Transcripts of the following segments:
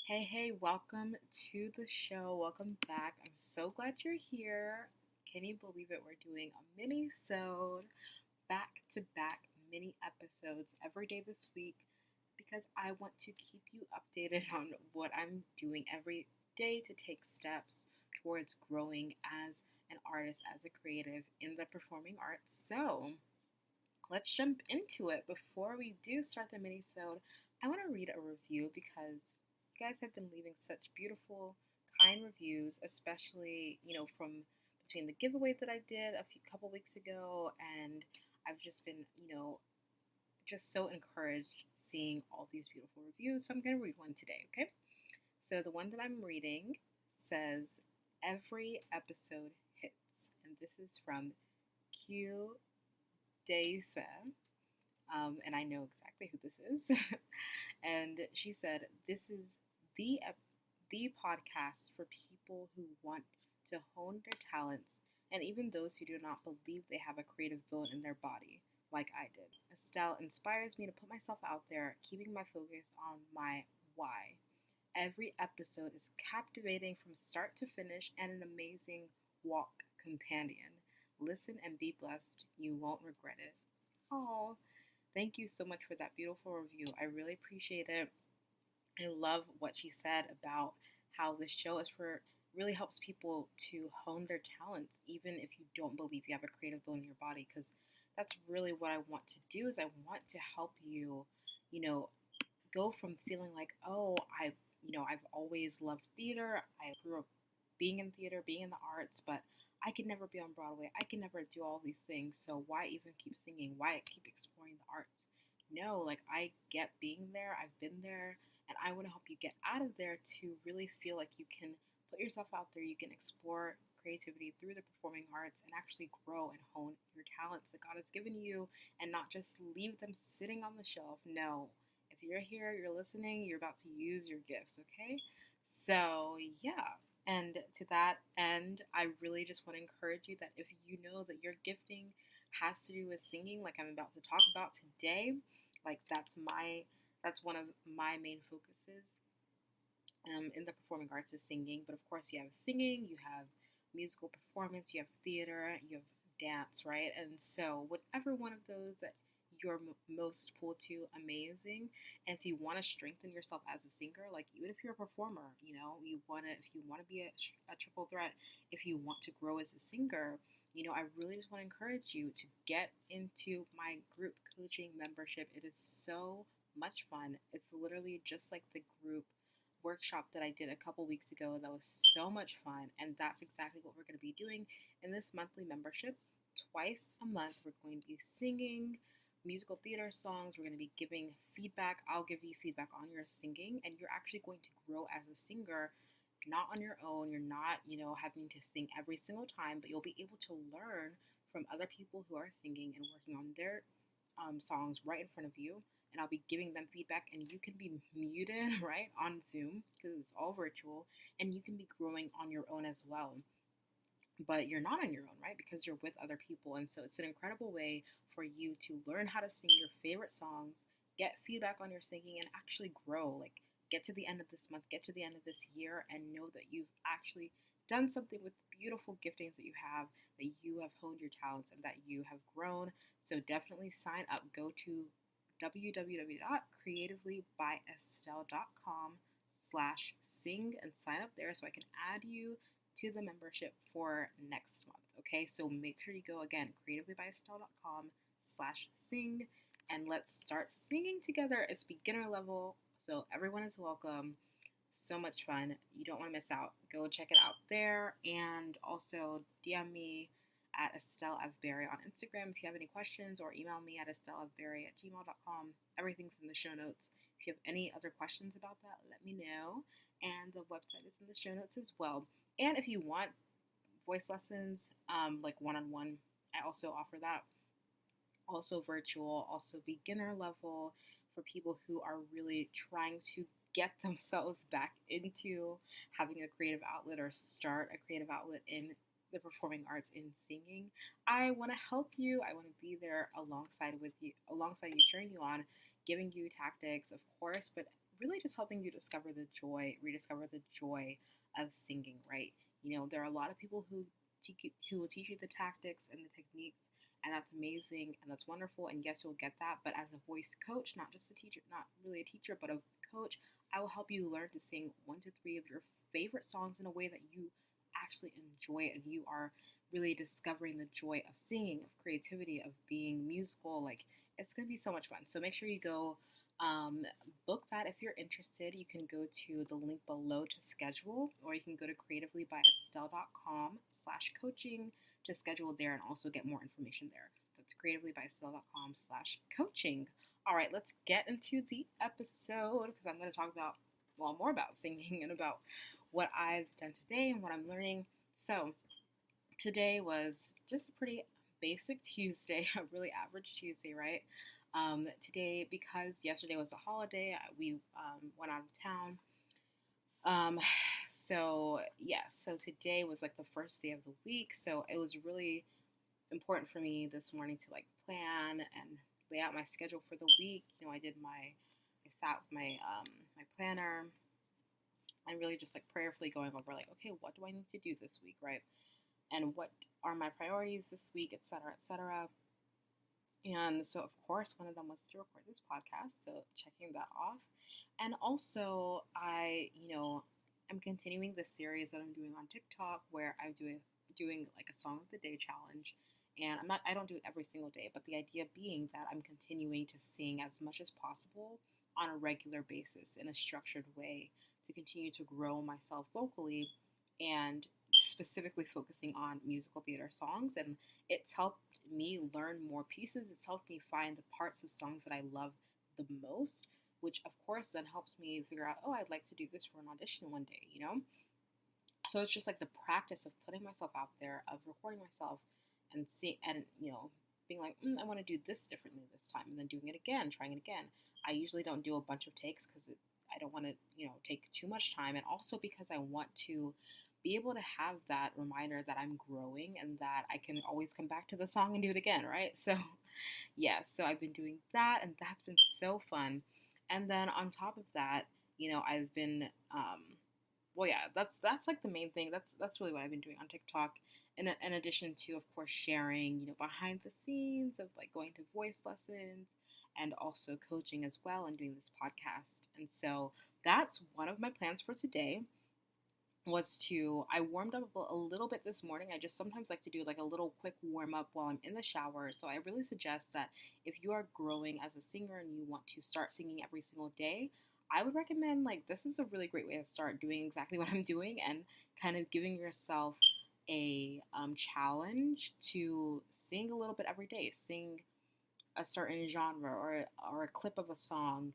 Hey, welcome to the show. Welcome back. I'm so glad you're here. Can you believe it? We're doing a mini-sode, back to back mini episodes every day this week because I want to keep you updated on what I'm doing every day to take steps towards growing as an artist, as a creative in the performing arts. So, let's jump into it. Before we do start the mini-sode, I want to read a review because you guys have been leaving such beautiful, kind reviews, especially, from between the giveaway that I did a couple weeks ago, and I've just been, just so encouraged seeing all these beautiful reviews. So I'm going to read one today, okay? So the one that I'm reading says, every episode hits. And this is from Q Deife, and I know exactly who this is. And she said, "This is the podcast for people who want to hone their talents, and even those who do not believe they have a creative bone in their body, like I did. Estelle inspires me to put myself out there, keeping my focus on my why. Every episode is captivating from start to finish and an amazing walk companion. Listen and be blessed. You won't regret it." Oh, thank you so much for that beautiful review. I really appreciate it. I love what she said about how this show is for really helps people to hone their talents, even if you don't believe you have a creative bone in your body, because that's really what I want to do is I want to help you, you know, go from feeling like, oh, I've always loved theater. I grew up being in theater, being in the arts, but I could never be on Broadway. I can never do all these things. So why even keep singing? Why keep exploring the arts? No, like I get being there. I've been there, and I want to help you get out of there to really feel like you can put yourself out there. You can explore creativity through the performing arts and actually grow and hone your talents that God has given you and not just leave them sitting on the shelf. No, if you're here, you're listening, you're about to use your gifts, okay? So, yeah. And to that end, I really just want to encourage you that if you know that your gifting has to do with singing, like I'm about to talk about today, like that's one of my main focuses in the performing arts is singing. But of course, you have singing, you have musical performance, you have theater, you have dance, right? And so, whatever one of those that you're most pulled to, amazing. And if you want to strengthen yourself as a singer, like even if you're a performer, if you want to be a triple threat, if you want to grow as a singer, I really just want to encourage you to get into my group coaching membership. It is so much fun. It's literally just like the group workshop that I did a couple weeks ago that was so much fun. And that's exactly what we're going to be doing in this monthly membership. Twice a month, we're going to be singing musical theater songs. We're going to be giving feedback. I'll give you feedback on your singing, and you're actually going to grow as a singer. Not on your own. You're not, having to sing every single time, but you'll be able to learn from other people who are singing and working on their songs right in front of you, and I'll be giving them feedback. And you can be muted, right, on Zoom because it's all virtual, and you can be growing on your own as well. But you're not on your own, right? Because you're with other people. And so it's an incredible way for you to learn how to sing your favorite songs, get feedback on your singing, and actually grow. Like, get to the end of this month, get to the end of this year, and know that you've actually done something with beautiful giftings that you have honed your talents, and that you have grown. So definitely sign up. Go to www.creativelybyestelle.com/sing and sign up there so I can add you to the membership for next month. Okay, so make sure you go again, creativelybyestelle.com/sing, and let's start singing together. It's beginner level, so everyone is welcome. So much fun. You don't want to miss out. Go check it out there, and also DM me at Estelle F. Berry on Instagram if you have any questions, or email me at estellefberry@gmail.com. Everything's in the show notes. If you have any other questions about that, let me know. And the website is in the show notes as well. And if you want voice lessons, like one on one, I also offer that. Also virtual, also beginner level for people who are really trying to get themselves back into having a creative outlet or start a creative outlet in the performing arts in singing. I want to help you. I want to be there alongside you, cheering you on, giving you tactics, of course, but really just helping you discover the joy, rediscover the joy of singing, right? There are a lot of people who will teach you the tactics and the techniques, and that's amazing and that's wonderful. And yes, you'll get that. But as a voice coach, not just a teacher, not really a teacher, but a coach, I will help you learn to sing 1 to 3 of your favorite songs in a way that you actually enjoy it and you are really discovering the joy of singing, of creativity, of being musical. Like, it's going to be so much fun. So make sure you go book that if you're interested. You can go to the link below to schedule, or you can go to creativelybyestelle.com/coaching to schedule there and also get more information there. That's creativelybyestelle.com/coaching. All right, let's get into the episode because I'm going to talk about, well, more about singing and about what I've done today and what I'm learning. So, today was just a pretty basic Tuesday, a really average Tuesday, right? Today, because yesterday was a holiday, we went out of town. Um, so, yeah, so today was like the first day of the week. So it was really important for me this morning to like plan and lay out my schedule for the week. I sat with my planner and really just like prayerfully going over like, okay, what do I need to do this week, right? And what are my priorities this week, et cetera, et cetera. And so, of course, one of them was to record this podcast, so checking that off. And also, I'm continuing the series that I'm doing on TikTok where I'm doing like a song of the day challenge. And I don't do it every single day, but the idea being that I'm continuing to sing as much as possible on a regular basis in a structured way to continue to grow myself vocally and specifically focusing on musical theater songs. And it's helped me learn more pieces. It's helped me find the parts of songs that I love the most, which of course then helps me figure out, oh, I'd like to do this for an audition one day. So it's just like the practice of putting myself out there, of recording myself and being like, I want to do this differently this time, and then doing it again, trying it again. I usually don't do a bunch of takes because I don't want to, take too much time, and also because I want to be able to have that reminder that I'm growing and that I can always come back to the song and do it again, right? So, yeah, so I've been doing that, and that's been so fun. And then on top of that, I've been, well, yeah, that's like the main thing. That's really what I've been doing on TikTok. In addition to, of course, sharing, behind the scenes of like going to voice lessons and also coaching as well and doing this podcast. And so that's one of my plans for today I warmed up a little bit this morning. I just sometimes like to do like a little quick warm up while I'm in the shower. So I really suggest that if you are growing as a singer and you want to start singing every single day, I would recommend like this is a really great way to start doing exactly what I'm doing and kind of giving yourself a challenge to sing a little bit every day. Sing a certain genre or a clip of a song,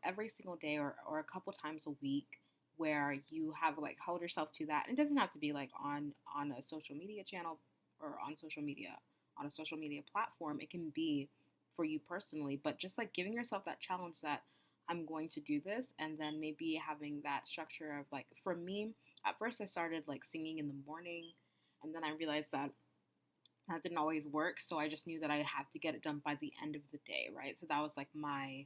every single day or a couple times a week where you have like hold yourself to that. And it doesn't have to be like on a social media channel or on a social media platform. It can be for you personally, but just like giving yourself that challenge that I'm going to do this, and then maybe having that structure of like, for me, at first I started like singing in the morning, and then I realized that didn't always work. So I just knew that I had to get it done by the end of the day, right? So that was like my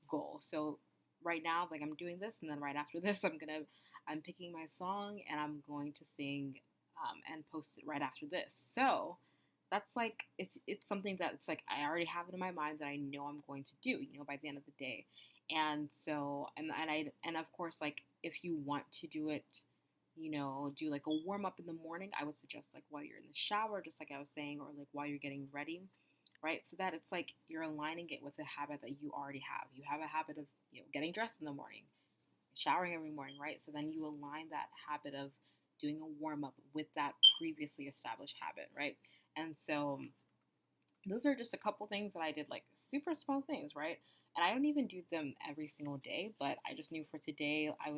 goal. So right now, like I'm doing this, and then right after this, I'm picking my song and I'm going to sing and post it right after this. So that's like it's something that it's like I already have it in my mind that I know I'm going to do, by the end of the day. And so and of course, like if you want to do it, do like a warm up in the morning, I would suggest like while you're in the shower, just like I was saying, or like while you're getting ready, right? So that it's like you're aligning it with a habit that you already have. You have a habit of, getting dressed in the morning, showering every morning, right? So then you align that habit of doing a warm up with that previously established habit, right? And so those are just a couple things that I did, like super small things, right? And I don't even do them every single day, but I just knew for today I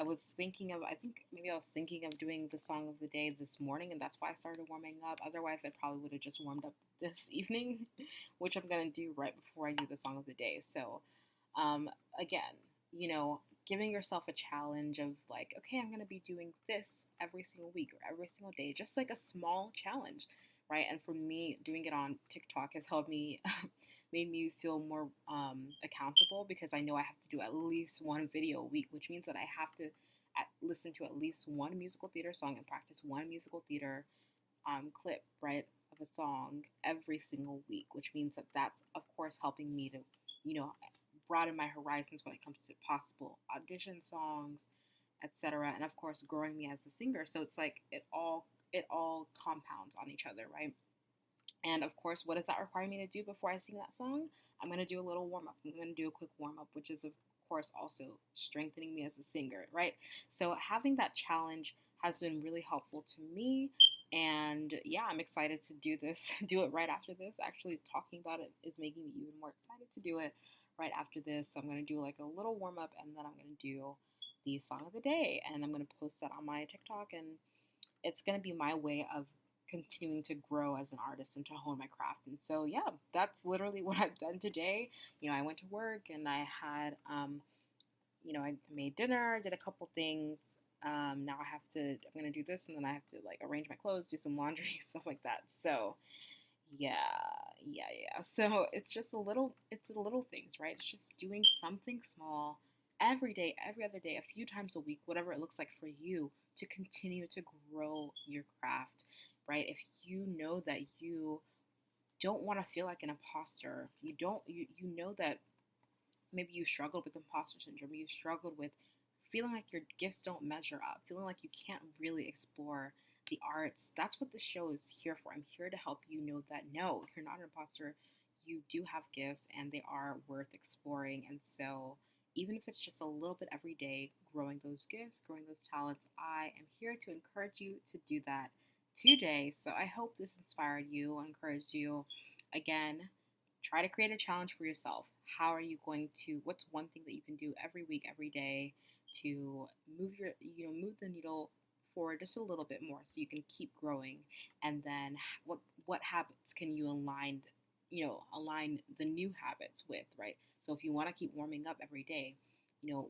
was thinking of, I think maybe I was thinking of doing the song of the day this morning, and that's why I started warming up. Otherwise, I probably would have just warmed up this evening, which I'm going to do right before I do the song of the day. So, again, giving yourself a challenge of like, okay, I'm going to be doing this every single week or every single day, just like a small challenge, right? And for me, doing it on TikTok has helped me made me feel more accountable, because I know I have to do at least one video a week, which means that I have to listen to at least one musical theater song and practice one musical theater clip, right, of a song every single week, which means that that's, of course, helping me to, broaden my horizons when it comes to possible audition songs, etc. And of course, growing me as a singer. So it's like it all compounds on each other, right? And of course, what does that require me to do before I sing that song? I'm going to do a little warm up. I'm going to do a quick warm up, which is, of course, also strengthening me as a singer, right? So having that challenge has been really helpful to me. And yeah, I'm excited to do this, do it right after this. Actually, talking about it is making me even more excited to do it right after this. So I'm going to do like a little warm up, and then I'm going to do the song of the day. And I'm going to post that on my TikTok. And it's going to be my way of continuing to grow as an artist and to hone my craft. And so, yeah, that's literally what I've done today. I went to work and I had, I made dinner, did a couple things. Now I'm going to do this, and then I have to like arrange my clothes, do some laundry, stuff like that. So, yeah, yeah. So it's the little things, right? It's just doing something small every day, every other day, a few times a week, whatever it looks like for you, to continue to grow your craft, right? If you know that you don't want to feel like an imposter, you know that maybe you struggled with imposter syndrome, you struggled with feeling like your gifts don't measure up, feeling like you can't really explore the arts. That's what the show is here for. I'm here to help you know that no, you're not an imposter. You do have gifts and they are worth exploring. And so, even if it's just a little bit every day, growing those gifts, growing those talents, I am here to encourage you to do that today. So, I hope this inspired you, encouraged you. Again, try to create a challenge for yourself. How are you going to, what's one thing that you can do every week, every day to move the needle forward just a little bit more so you can keep growing? And then what habits can you align the new habits with, right? So if you want to keep warming up every day,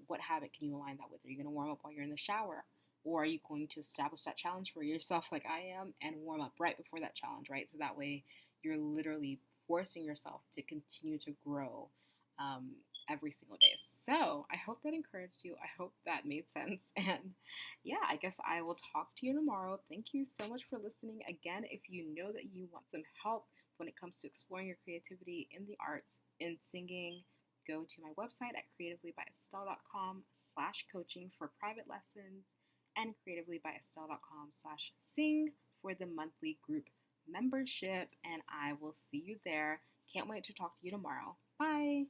what habit can you align that with? Are you going to warm up while you're in the shower? Or are you going to establish that challenge for yourself like I am and warm up right before that challenge, right? So that way you're literally forcing yourself to continue to grow um, every single day. So I hope that encouraged you. I hope that made sense. And yeah, I guess I will talk to you tomorrow. Thank you so much for listening. Again, if you know that you want some help when it comes to exploring your creativity in the arts, in singing, go to my website at creativelybyestelle.com/coaching for private lessons, and creativelybyestelle.com/sing for the monthly group membership. And I will see you there. Can't wait to talk to you tomorrow. Bye.